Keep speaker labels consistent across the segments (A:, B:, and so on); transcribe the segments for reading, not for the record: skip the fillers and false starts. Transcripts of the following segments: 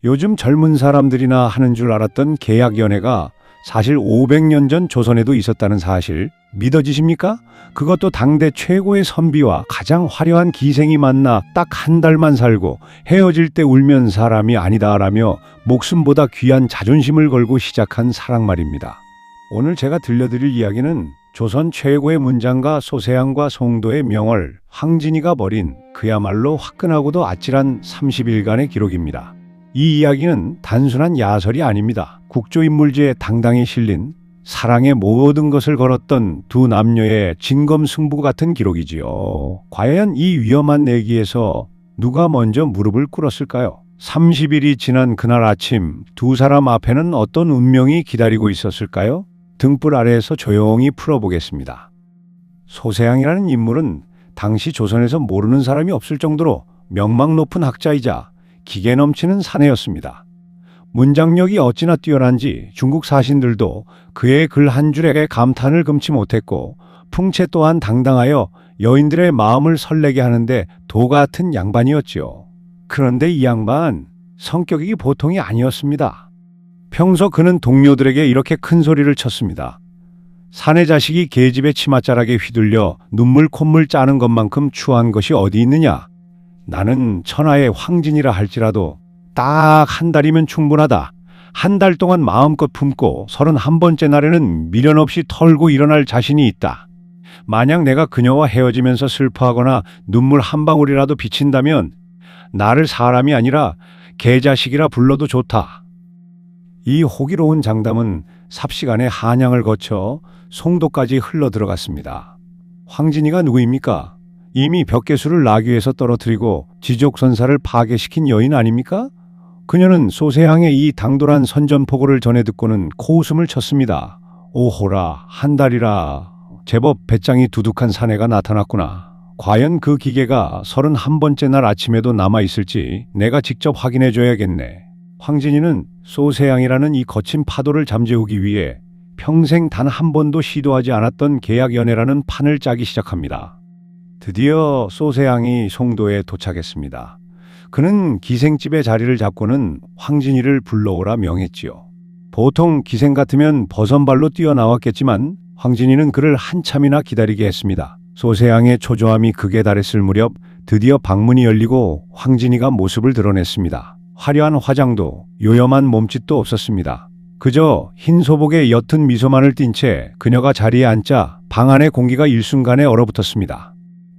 A: 요즘 젊은 사람들이나 하는 줄 알았던 계약 연애가 사실 500년 전 조선에도 있었다는 사실 믿어지십니까? 그것도 당대 최고의 선비와 가장 화려한 기생이 만나 딱 한 달만 살고 헤어질 때 울면 사람이 아니다라며 목숨보다 귀한 자존심을 걸고 시작한 사랑 말입니다. 오늘 제가 들려드릴 이야기는 조선 최고의 문장가 소세양과 송도의 명월 황진이가 벌인 그야말로 화끈하고도 아찔한 30일간의 기록입니다. 이 이야기는 단순한 야설이 아닙니다. 국조인물지에 당당히 실린 사랑의 모든 것을 걸었던 두 남녀의 진검승부 같은 기록이지요. 과연 이 위험한 내기에서 누가 먼저 무릎을 꿇었을까요? 30일이 지난 그날 아침 두 사람 앞에는 어떤 운명이 기다리고 있었을까요? 등불 아래에서 조용히 풀어보겠습니다. 소세양이라는 인물은 당시 조선에서 모르는 사람이 없을 정도로 명망 높은 학자이자 기계 넘치는 사내였습니다. 문장력이 어찌나 뛰어난지 중국 사신들도 그의 글 한 줄에 감탄을 금치 못했고 풍채 또한 당당하여 여인들의 마음을 설레게 하는데 도 같은 양반이었지요. 그런데 이 양반 성격이 보통이 아니었습니다. 평소 그는 동료들에게 이렇게 큰 소리를 쳤습니다. 사내 자식이 계집의 치맛자락에 휘둘려 눈물 콧물 짜는 것만큼 추한 것이 어디 있느냐. 나는 천하의 황진이라 할지라도 딱 한 달이면 충분하다. 한 달 동안 마음껏 품고 31번째 날에는 미련 없이 털고 일어날 자신이 있다. 만약 내가 그녀와 헤어지면서 슬퍼하거나 눈물 한 방울이라도 비친다면 나를 사람이 아니라 개자식이라 불러도 좋다. 이 호기로운 장담은 삽시간에 한양을 거쳐 송도까지 흘러 들어갔습니다. 황진이가 누구입니까? 이미 벽계수를 나귀에서 떨어뜨리고 지족선사를 파괴시킨 여인 아닙니까? 그녀는 소세양의 이 당돌한 선전포고를 전해 듣고는 코웃음을 쳤습니다. 오호라, 한 달이라 제법 배짱이 두둑한 사내가 나타났구나. 과연 그 기계가 31번째 날 아침에도 남아있을지 내가 직접 확인해줘야겠네. 황진이는 소세양이라는 이 거친 파도를 잠재우기 위해 평생 단 한 번도 시도하지 않았던 계약 연애라는 판을 짜기 시작합니다. 드디어 소세양이 송도에 도착했습니다. 그는 기생집의 자리를 잡고는 황진이를 불러오라 명했지요. 보통 기생 같으면 버선발로 뛰어나왔겠지만 황진이는 그를 한참이나 기다리게 했습니다. 소세양의 초조함이 극에 달했을 무렵 드디어 방문이 열리고 황진이가 모습을 드러냈습니다. 화려한 화장도 요염한 몸짓도 없었습니다. 그저 흰 소복에 옅은 미소만을 띤 채 그녀가 자리에 앉자 방 안의 공기가 일순간에 얼어붙었습니다.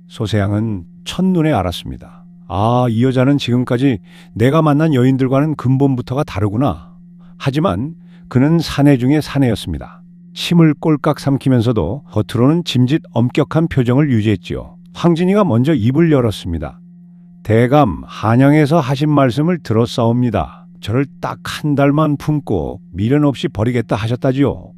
A: 소세양은 첫눈에 알았습니다. 아, 이 여자는 지금까지 내가 만난 여인들과는 근본부터가 다르구나. 하지만 그는 사내 중의 사내였습니다. 침을 꼴깍 삼키면서도 겉으로는 짐짓 엄격한 표정을 유지했지요. 황진이가 먼저 입을 열었습니다. 대감, 한양에서 하신 말씀을 들었사옵니다. 저를 딱 한 달만 품고 미련 없이 버리겠다 하셨다지요.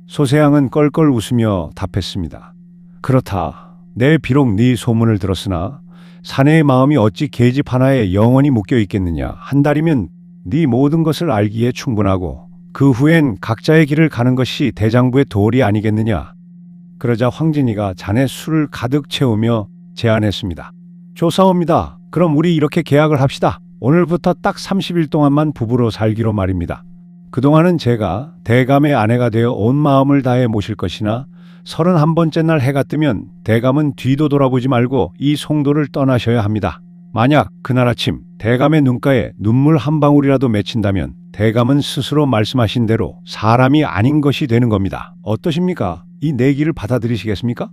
A: 소세양은 껄껄 웃으며 답했습니다. 그렇다. 내 비록 네 소문을 들었으나 사내의 마음이 어찌 계집 하나에 영원히 묶여 있겠느냐. 한 달이면 네 모든 것을 알기에 충분하고 그 후엔 각자의 길을 가는 것이 대장부의 도리 아니겠느냐. 그러자 황진이가 잔에 술을 가득 채우며 제안했습니다. 좋사옵니다. 그럼 우리 이렇게 계약을 합시다. 오늘부터 딱 30일 동안만 부부로 살기로 말입니다. 그동안은 제가 대감의 아내가 되어 온 마음을 다해 모실 것이나 31번째 날 해가 뜨면 대감은 뒤도 돌아보지 말고 이 송도를 떠나셔야 합니다. 만약 그날 아침 대감의 눈가에 눈물 한 방울이라도 맺힌다면 대감은 스스로 말씀하신 대로 사람이 아닌 것이 되는 겁니다. 어떠십니까? 이 내기를 받아들이시겠습니까?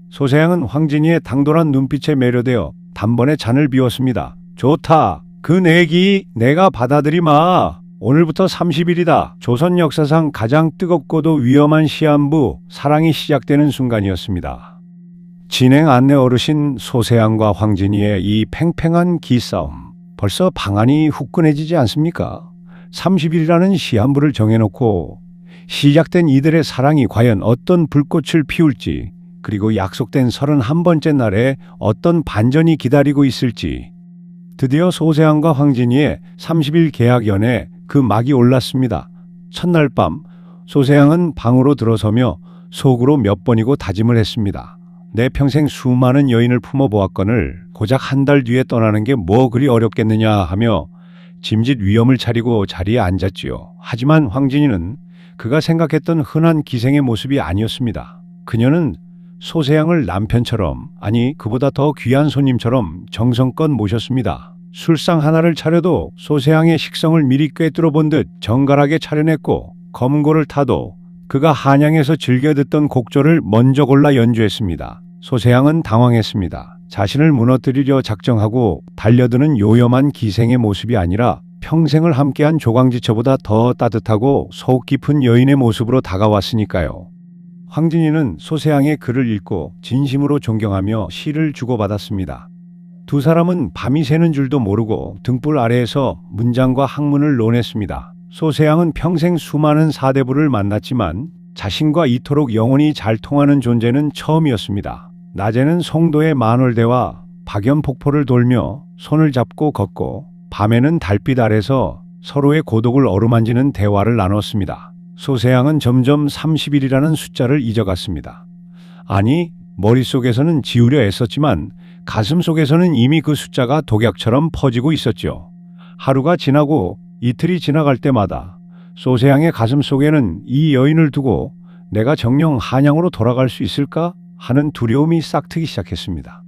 A: 소세양은 황진이의 당돌한 눈빛에 매료되어 단번에 잔을 비웠습니다. 좋다. 그 내기 내가 받아들이마. 오늘부터 30일이다. 조선 역사상 가장 뜨겁고도 위험한 시한부 사랑이 시작되는 순간이었습니다. 진행 안내 어르신 소세양과 황진이의 이 팽팽한 기싸움. 벌써 방안이 후끈해지지 않습니까? 30일이라는 시한부를 정해놓고 시작된 이들의 사랑이 과연 어떤 불꽃을 피울지, 그리고 약속된 31번째 날에 어떤 반전이 기다리고 있을지. 드디어 소세양과 황진이의 30일 계약 연애 그 막이 올랐습니다. 첫날 밤 소세양은 방으로 들어서며 속으로 몇 번이고 다짐을 했습니다. 내 평생 수많은 여인을 품어보았거늘 고작 한 달 뒤에 떠나는 게 뭐 그리 어렵겠느냐 하며 짐짓 위험을 차리고 자리에 앉았지요. 하지만 황진이는 그가 생각했던 흔한 기생의 모습이 아니었습니다. 그녀는 소세양을 남편처럼, 아니 그보다 더 귀한 손님처럼 정성껏 모셨습니다. 술상 하나를 차려도 소세양의 식성을 미리 꿰뚫어 본 듯 정갈하게 차려냈고, 검고를 타도 그가 한양에서 즐겨 듣던 곡조를 먼저 골라 연주했습니다. 소세양은 당황했습니다. 자신을 무너뜨리려 작정하고 달려드는 요염한 기생의 모습이 아니라 평생을 함께한 조광지처보다 더 따뜻하고 속 깊은 여인의 모습으로 다가왔으니까요. 황진이는 소세양의 글을 읽고 진심으로 존경하며 시를 주고받았습니다. 두 사람은 밤이 새는 줄도 모르고 등불 아래에서 문장과 학문을 논했습니다. 소세양은 평생 수많은 사대부를 만났지만 자신과 이토록 영혼이 잘 통하는 존재는 처음이었습니다. 낮에는 송도의 만월대와 박연폭포를 돌며 손을 잡고 걷고, 밤에는 달빛 아래서 서로의 고독을 어루만지는 대화를 나눴습니다. 소세양은 점점 30일이라는 숫자를 잊어갔습니다. 아니, 머릿속에서는 지우려 애썼지만 가슴속에서는 이미 그 숫자가 독약처럼 퍼지고 있었죠. 하루가 지나고 이틀이 지나갈 때마다 소세양의 가슴속에는 이 여인을 두고 내가 정녕 한양으로 돌아갈 수 있을까 하는 두려움이 싹트기 시작했습니다.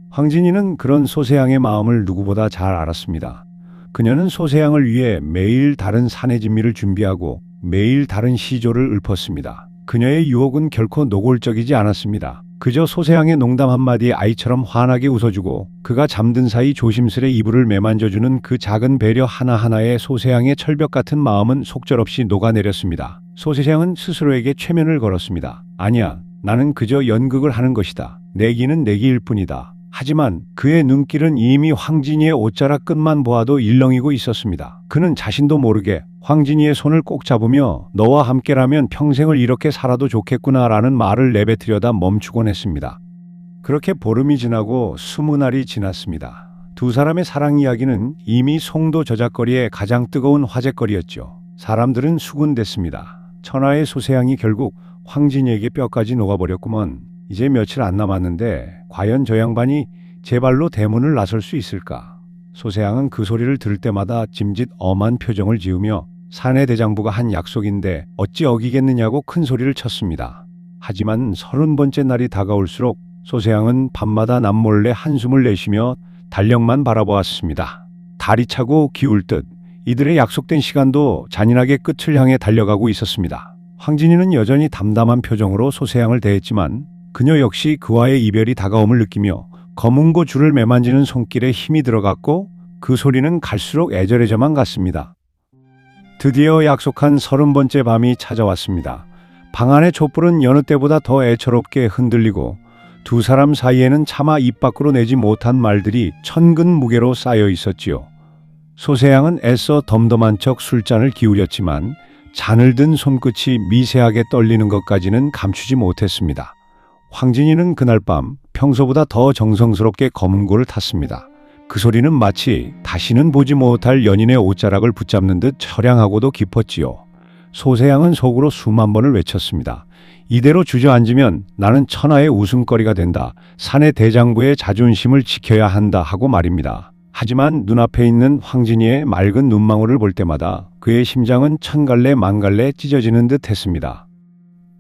A: 황진이는 그런 소세양의 마음을 누구보다 잘 알았습니다. 그녀는 소세양을 위해 매일 다른 산의 진미를 준비하고 매일 다른 시조를 읊었습니다. 그녀의 유혹은 결코 노골적이지 않았습니다. 그저 소세양의 농담 한마디에 아이처럼 환하게 웃어주고 그가 잠든 사이 조심스레 이불을 매만져주는 그 작은 배려 하나하나에 소세양의 철벽 같은 마음은 속절없이 녹아내렸습니다. 소세양은 스스로에게 최면을 걸었습니다. 아니야, 나는 그저 연극을 하는 것이다. 내기는 내기일 뿐이다. 하지만 그의 눈길은 이미 황진이의 옷자락 끝만 보아도 일렁이고 있었습니다. 그는 자신도 모르게 황진이의 손을 꼭 잡으며 너와 함께라면 평생을 이렇게 살아도 좋겠구나라는 말을 내뱉으려다 멈추곤 했습니다. 그렇게 보름이 지나고 20날이 지났습니다. 두 사람의 사랑 이야기는 이미 송도 저작거리의 가장 뜨거운 화제거리였죠. 사람들은 수군댔습니다. 천하의 소세양이 결국 황진이에게 뼈까지 녹아버렸구먼. 이제 며칠 안 남았는데 과연 저 양반이 제 발로 대문을 나설 수 있을까? 소세양은 그 소리를 들을 때마다 짐짓 엄한 표정을 지으며 사내 대장부가 한 약속인데 어찌 어기겠느냐고 큰 소리를 쳤습니다. 하지만 30번째 날이 다가올수록 소세양은 밤마다 남몰래 한숨을 내쉬며 달력만 바라보았습니다. 달이 차고 기울 듯 이들의 약속된 시간도 잔인하게 끝을 향해 달려가고 있었습니다. 황진이는 여전히 담담한 표정으로 소세양을 대했지만 그녀 역시 그와의 이별이 다가옴을 느끼며 검은고 줄을 매만지는 손길에 힘이 들어갔고 그 소리는 갈수록 애절해져만 갔습니다. 드디어 약속한 30번째 밤이 찾아왔습니다. 방 안의 촛불은 여느 때보다 더 애처롭게 흔들리고 두 사람 사이에는 차마 입 밖으로 내지 못한 말들이 천근 무게로 쌓여 있었지요. 소세양은 애써 덤덤한 척 술잔을 기울였지만 잔을 든 손끝이 미세하게 떨리는 것까지는 감추지 못했습니다. 황진이는 그날 밤 평소보다 더 정성스럽게 검은고를 탔습니다. 그 소리는 마치 다시는 보지 못할 연인의 옷자락을 붙잡는 듯 처량하고도 깊었지요. 소세양은 속으로 수만 번을 외쳤습니다. 이대로 주저앉으면 나는 천하의 웃음거리가 된다. 사내 대장부의 자존심을 지켜야 한다 하고 말입니다. 하지만 눈앞에 있는 황진이의 맑은 눈망울을 볼 때마다 그의 심장은 천갈래 만갈래 찢어지는 듯 했습니다.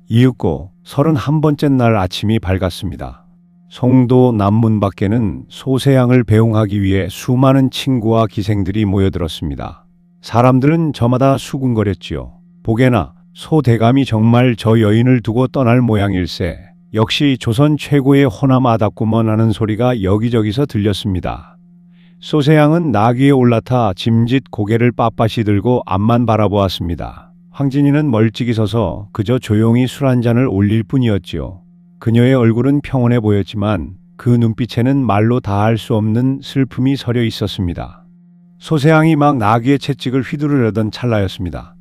A: 이윽고 31번째 날 아침이 밝았습니다. 송도 남문 밖에는 소세양을 배웅하기 위해 수많은 친구와 기생들이 모여들었습니다. 사람들은 저마다 수군거렸지요. 보게나 소대감이 정말 저 여인을 두고 떠날 모양일세. 역시 조선 최고의 호남아답구먼 하는 소리가 여기저기서 들렸습니다. 소세양은 나귀에 올라타 짐짓 고개를 빳빳이 들고 앞만 바라보았습니다. 황진이는 멀찍이 서서 그저 조용히 술 한 잔을 올릴 뿐이었지요. 그녀의 얼굴은 평온해 보였지만 그 눈빛에는 말로 다할 수 없는 슬픔이 서려 있었습니다. 소세양이 막 나귀의 채찍을 휘두르려던 찰나였습니다.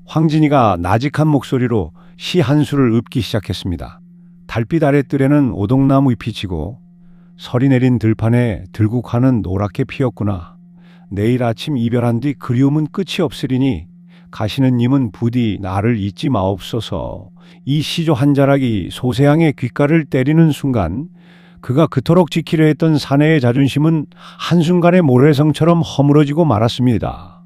A: 황진이가 나직한 목소리로 시 한 수를 읊기 시작했습니다. 달빛 아랫뜰에는 오동나무 잎이 지고 설이 내린 들판에 들국화는 노랗게 피었구나. 내일 아침 이별한 뒤 그리움은 끝이 없으리니 가시는 님은 부디 나를 잊지 마옵소서. 이 시조 한 자락이 소세양의 귓가를 때리는 순간 그가 그토록 지키려 했던 사내의 자존심은 한순간에 모래성처럼 허물어지고 말았습니다.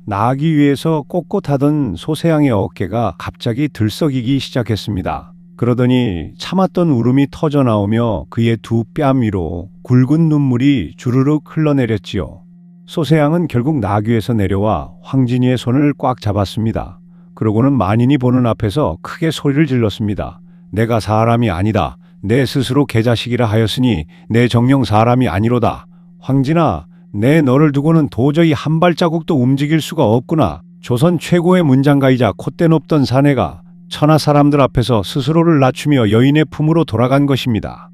A: 나기 위해서 꼿꼿하던 소세양의 어깨가 갑자기 들썩이기 시작했습니다. 그러더니 참았던 울음이 터져나오며 그의 두 뺨 위로 굵은 눈물이 주르륵 흘러내렸지요. 소세양은 결국 나귀에서 내려와 황진이의 손을 꽉 잡았습니다. 그러고는 만인이 보는 앞에서 크게 소리를 질렀습니다. 내가 사람이 아니다. 내 스스로 개자식이라 하였으니 내 정령 사람이 아니로다. 황진아, 내 너를 두고는 도저히 한 발자국도 움직일 수가 없구나. 조선 최고의 문장가이자 콧대 높던 사내가 천하 사람들 앞에서 스스로를 낮추며 여인의 품으로 돌아간 것입니다.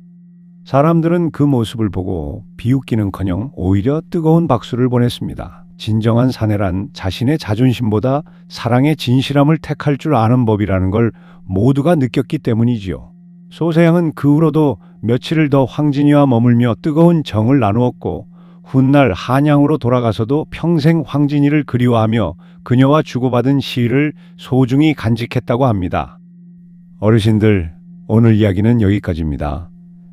A: 사람들은 그 모습을 보고 비웃기는커녕 오히려 뜨거운 박수를 보냈습니다. 진정한 사내란 자신의 자존심보다 사랑의 진실함을 택할 줄 아는 법이라는 걸 모두가 느꼈기 때문이지요. 소세양은 그 후로도 며칠을 더 황진이와 머물며 뜨거운 정을 나누었고 훗날 한양으로 돌아가서도 평생 황진이를 그리워하며 그녀와 주고받은 시를 소중히 간직했다고 합니다. 어르신들, 오늘 이야기는 여기까지입니다.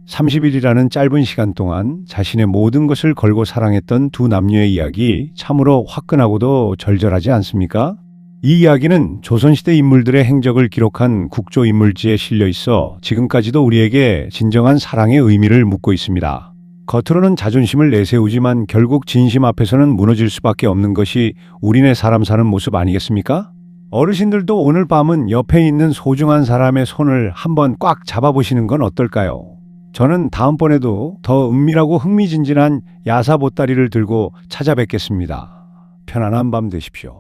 A: 30일이라는 짧은 시간 동안 자신의 모든 것을 걸고 사랑했던 두 남녀의 이야기 참으로 화끈하고도 절절하지 않습니까? 이 이야기는 조선시대 인물들의 행적을 기록한 국조인물지에 실려 있어 지금까지도 우리에게 진정한 사랑의 의미를 묻고 있습니다. 겉으로는 자존심을 내세우지만 결국 진심 앞에서는 무너질 수밖에 없는 것이 우리네 사람 사는 모습 아니겠습니까? 어르신들도 오늘 밤은 옆에 있는 소중한 사람의 손을 한번 꽉 잡아보시는 건 어떨까요? 저는 다음번에도 더 은밀하고 흥미진진한 야사 보따리를 들고 찾아뵙겠습니다. 편안한 밤 되십시오.